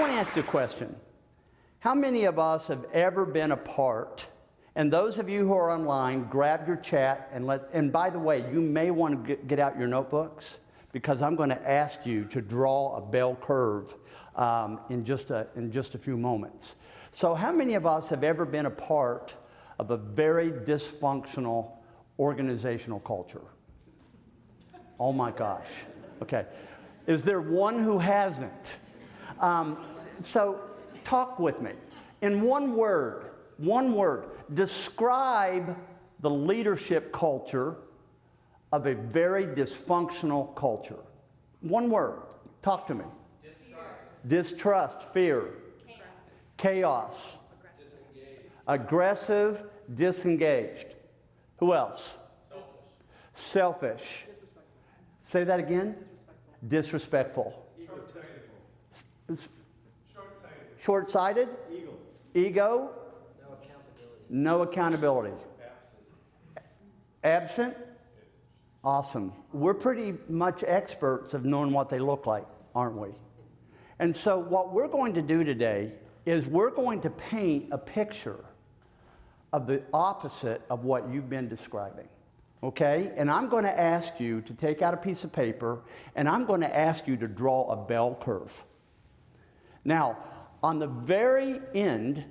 want to ask you a question. How many of us have ever been a part, and those of you who are online, grab your chat and by the way, you may want to get out your notebooks because I'm going to ask you to draw a bell curve in just a few moments. So how many of us have ever been a part of a very dysfunctional organizational culture? Oh my gosh. Okay. Is there one who hasn't? So talk with me. In one word, describe the leadership culture of a very dysfunctional culture. One word. Talk to me. Distrust, fear, chaos, aggressive, disengaged. Who else? Selfish. Say that again. Disrespectful. Short-sighted. Ego. No accountability. Absent. Awesome. We're pretty much experts of knowing what they look like, aren't we? And so what we're going to do today is we're going to paint a picture of the opposite of what you've been describing. Okay? And I'm going to ask you to take out a piece of paper, and I'm going to ask you to draw a bell curve. Now, on the very end,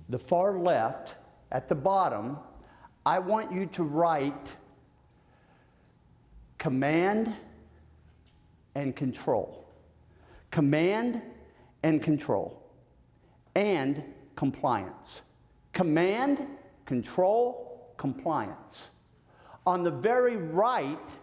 the far left, at the bottom, I want you to write command and control. Command and control. And compliance. Command, control, compliance. On the very right,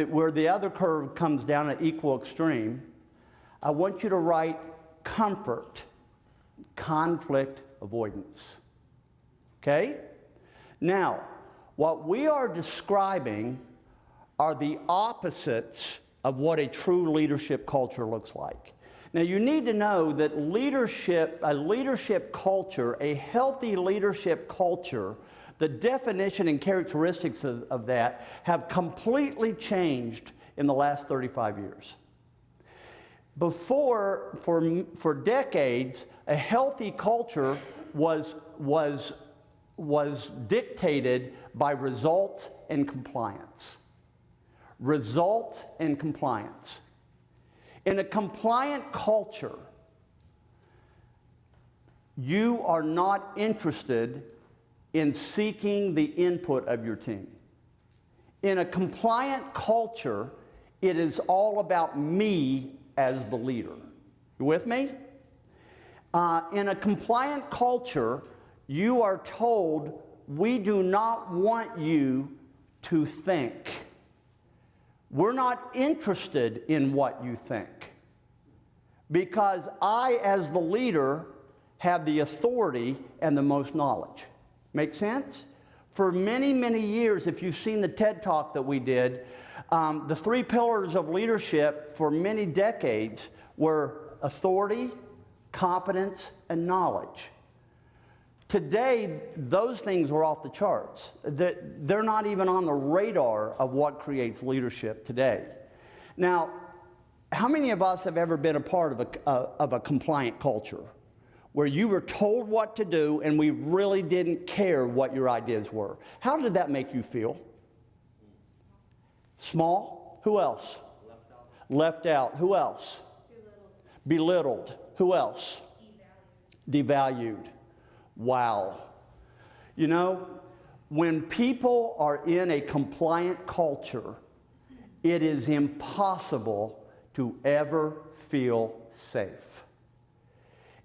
where the other curve comes down at equal extreme, I want you to write comfort, conflict avoidance. Okay? Now, what we are describing are the opposites of what a true leadership culture looks like. Now, you need to know that a leadership culture, a healthy leadership culture, the definition and characteristics of that have completely changed in the last 35 years. Before, for decades, a healthy culture was dictated by results and compliance. Results and compliance. In a compliant culture, you are not interested in seeking the input of your team. In a compliant culture, it is all about me as the leader. You with me? In a compliant culture, you are told, we do not want you to think. We're not interested in what you think. Because I, as the leader, have the authority and the most knowledge. Make sense? For many, many years, if you've seen the TED Talk that we did, the 3 pillars of leadership for many decades were authority, competence, and knowledge. Today, those things are off the charts. They're not even on the radar of what creates leadership today. Now, how many of us have ever been a part of a compliant culture where you were told what to do and we really didn't care what your ideas were? How did that make you feel? Small? Who else? Left out. Who else? Belittled. Who else? Devalued. Wow. You know, when people are in a compliant culture, it is impossible to ever feel safe.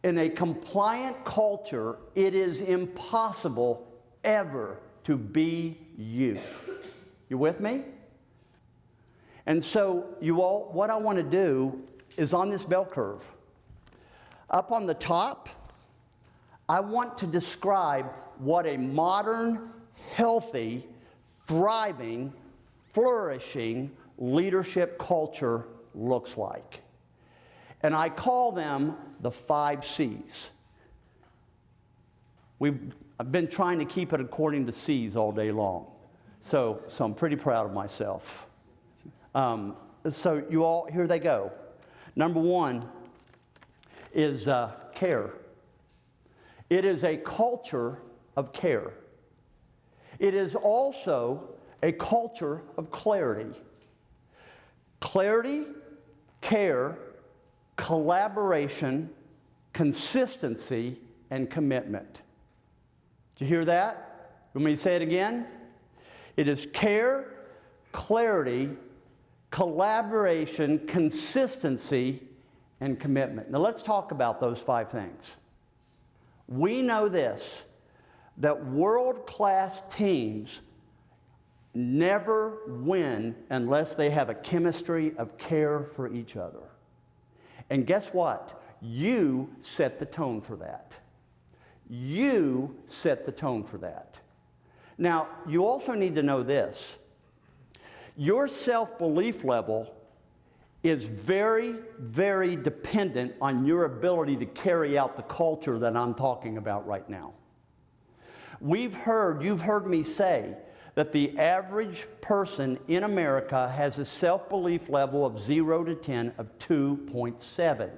In a compliant culture, it is impossible ever to be you. You with me? And so, you all, what I want to do is on this bell curve, up on the top, I want to describe what a modern, healthy, thriving, flourishing leadership culture looks like. And I call them the 5 C's. I've been trying to keep it according to C's all day long. So I'm pretty proud of myself. So you all, here they go. Number 1, is care. It is a culture of care. It is also a culture of clarity. Clarity, care, collaboration, consistency, and commitment. Did you hear that? You want me to say it again? It is care, clarity, collaboration, consistency, and commitment. Now let's talk about those 5 things. We know this, that world-class teams never win unless they have a chemistry of care for each other. And guess what? You set the tone for that. You set the tone for that. Now, you also need to know this. Your self-belief level is very, very dependent on your ability to carry out the culture that I'm talking about right now. You've heard me say that the average person in America has a self-belief level of 0 to 10 of 2.7.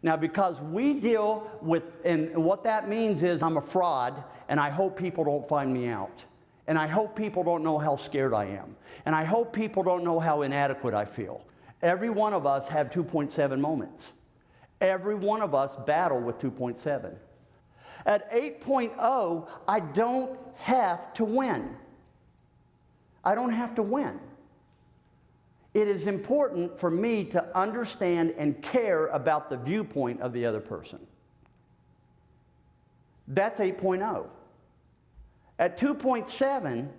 Now, because we deal with, and what that means is I'm a fraud, and I hope people don't find me out. And I hope people don't know how scared I am. And I hope people don't know how inadequate I feel. Every one of us have 2.7 moments. Every one of us battle with 2.7. At 8.0, I don't have to win. I don't have to win. It is important for me to understand and care about the viewpoint of the other person. That's 8.0. At 2.7,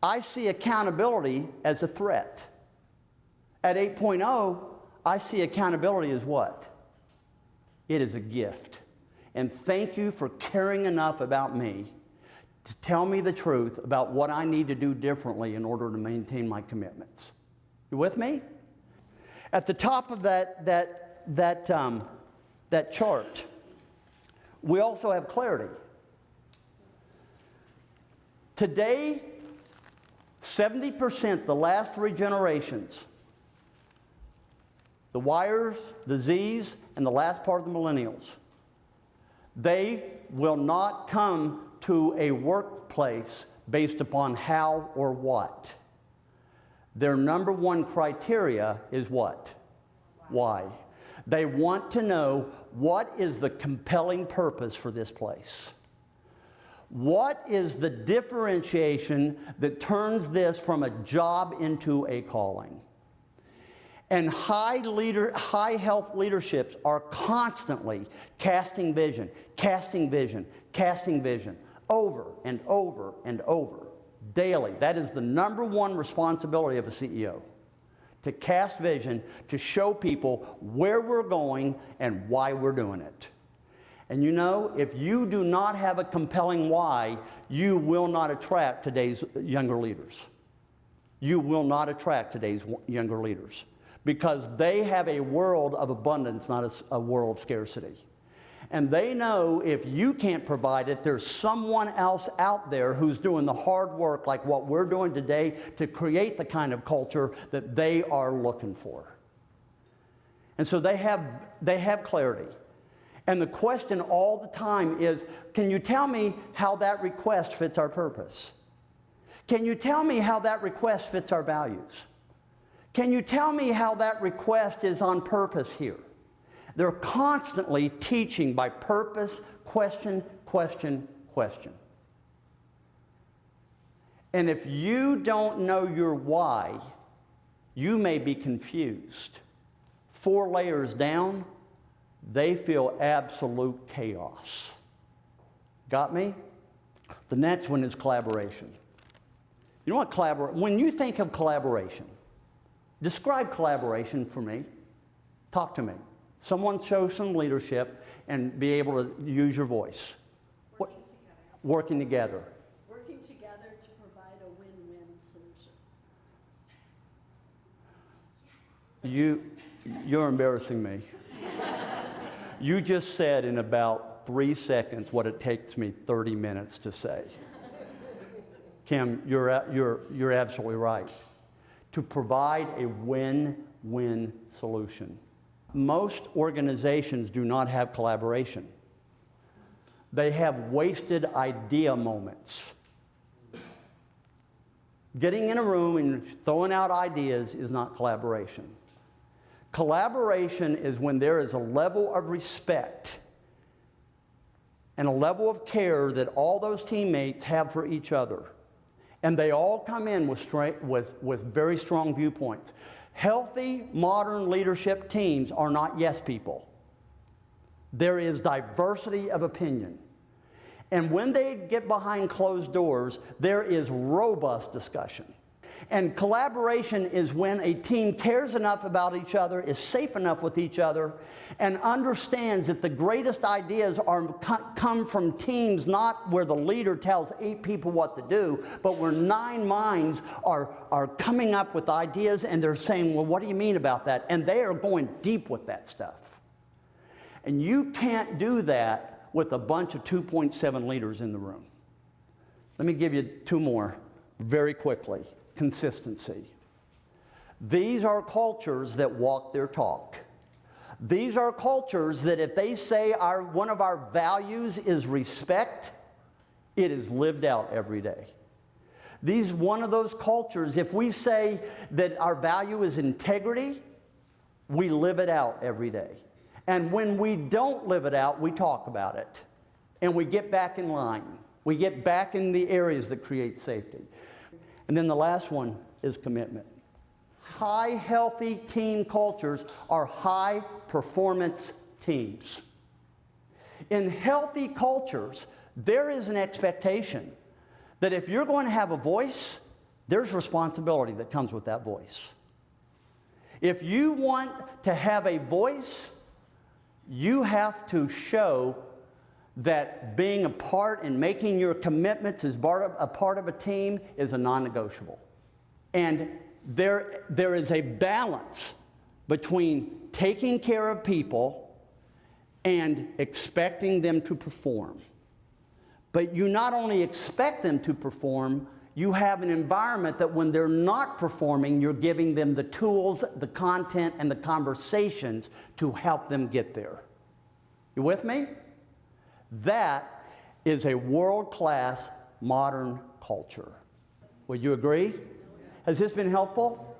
I see accountability as a threat. At 8.0, I see accountability as what? It is a gift. And thank you for caring enough about me to tell me the truth about what I need to do differently in order to maintain my commitments. You with me? At the top of that chart, we also have clarity. Today, 70%, the last 3 generations, the Y's, the Z's, and the last part of the millennials, they will not come to a workplace based upon how or what. Their number 1 criteria is what? Why. They want to know, what is the compelling purpose for this place? What is the differentiation that turns this from a job into a calling? And high health leaderships are constantly casting vision, over and over and over, daily. That is the number 1 responsibility of a CEO, to cast vision, to show people where we're going and why we're doing it. And you know, if you do not have a compelling why, you will not attract today's younger leaders. You will not attract today's younger leaders, because they have a world of abundance, not a world of scarcity. And they know if you can't provide it, there's someone else out there who's doing the hard work like what we're doing today to create the kind of culture that they are looking for. And so they have clarity. And the question all the time is, can you tell me how that request fits our purpose? Can you tell me how that request fits our values? Can you tell me how that request is on purpose here? They're constantly teaching by purpose, question, question, question. And if you don't know your why, you may be confused. 4 layers down, they feel absolute chaos. Got me? The next one is collaboration. You know what when you think of collaboration, describe collaboration for me. Talk to me. Someone show some leadership and be able to use your voice. Working together. Working together to provide a win-win solution. You're embarrassing me. You just said in about 3 seconds what it takes me 30 minutes to say. Kim, you're absolutely right. To provide a win-win solution. Most organizations do not have collaboration. They have wasted idea moments. Getting in a room and throwing out ideas is not collaboration. Collaboration is when there is a level of respect and a level of care that all those teammates have for each other. And they all come in with very strong viewpoints. Healthy, modern leadership teams are not yes people. There is diversity of opinion. And when they get behind closed doors, there is robust discussion. And collaboration is when a team cares enough about each other, is safe enough with each other, and understands that the greatest ideas come from teams not where the leader tells 8 people what to do, but where 9 minds are coming up with ideas and they're saying, well, what do you mean about that? And they are going deep with that stuff. And you can't do that with a bunch of 2.7 leaders in the room. Let me give you 2 more very quickly. Consistency. These are cultures that walk their talk. These are cultures that if they say one of our values is respect, it is lived out every day. One of those cultures, if we say that our value is integrity, we live it out every day. And when we don't live it out, we talk about it. And we get back in line. We get back in the areas that create safety. And then the last one is commitment. High, healthy team cultures are high-performance teams. In healthy cultures, there is an expectation that if you're going to have a voice, there's responsibility that comes with that voice. If you want to have a voice, you have to show that being a part and making your commitments as a part of a team is a non-negotiable. And there is a balance between taking care of people and expecting them to perform. But you not only expect them to perform, you have an environment that when they're not performing, you're giving them the tools, the content, and the conversations to help them get there. You with me? That is a world-class modern culture. Would you agree? Has this been helpful?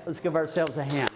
Let's give ourselves a hand.